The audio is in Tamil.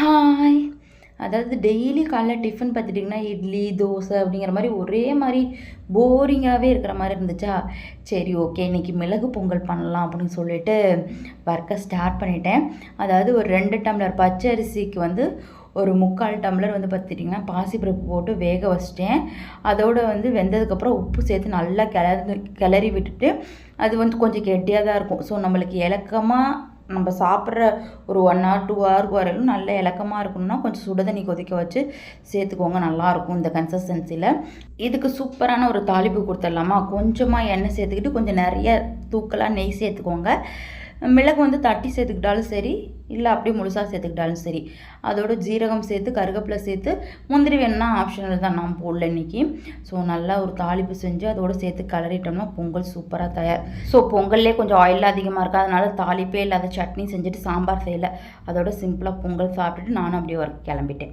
ஹாய். அதாவது டெய்லி காலைல டிஃபன் பார்த்துட்டிங்கன்னா, இட்லி, தோசை அப்படிங்கிற மாரி ஒரே மாரி போரிங்காகவே இருக்கிற மாரி இருந்துச்சா, சரி ஓகே இன்றைக்கி மிளகு பொங்கல் பண்ணலாம் அப்படின்னு சொல்லிட்டு ஒர்க்கை ஸ்டார்ட் பண்ணிட்டேன். அதாவது ஒரு 2 டம்ளர் பச்சை அரிசிக்கு வந்து ஒரு 3/4 டம்ளர் வந்து பார்த்துட்டிங்கன்னா பாசிப்பருப்பு போட்டு வேக வச்சிட்டேன். அதோடு வந்து வெந்ததுக்கப்புறம் உப்பு சேர்த்து நல்லா கிளறி விட்டுட்டு, அது வந்து கொஞ்சம் கெட்டியாக தான் இருக்கும். ஸோ நம்மளுக்கு இலக்கமாக நம்ம சாப்பிட்ற ஒரு 1 ஹவர் 2 ஹவருக்கு வரையிலும் நல்ல இலக்கமாக இருக்கணும்னா கொஞ்சம் சுடு தண்ணி கொதிக்க வச்சு சேர்த்துக்கோங்க, நல்லாயிருக்கும் இந்த கன்சிஸ்டன்சியில். இதுக்கு சூப்பரான ஒரு தாளிப்பு கொடுத்துடலாமா. கொஞ்சமாக எண்ணெய் சேர்த்துக்கிட்டு கொஞ்சம் நிறைய தூக்கலாக நெய் சேர்த்துக்கோங்க. மிளகு வந்து தட்டி சேர்த்துக்கிட்டாலும் சரி, இல்லை அப்படியே முழுசாக சேர்த்துக்கிட்டாலும் சரி. அதோட ஜீரகம் சேர்த்து கருவேப்பிலை சேர்த்து முந்திரி வேணும்னா ஆப்ஷனல் தான், நான் போடல இன்றைக்கி. ஸோ நல்லா ஒரு தாளிப்பு செஞ்சு அதோடு சேர்த்து கலரிட்டோம்னா பொங்கல் சூப்பராக தயார். ஸோ பொங்கல்லே கொஞ்சம் ஆயில் அதிகமாக இருக்குது, அதனால தாளிப்பே இல்லாத சட்னி செஞ்சுட்டு சாம்பார் செய்யலை. அதோட சிம்பிளாக பொங்கல் சாப்பிட்டுட்டு நானும் அப்படியே ஒர்க் கிளம்பிட்டேன்.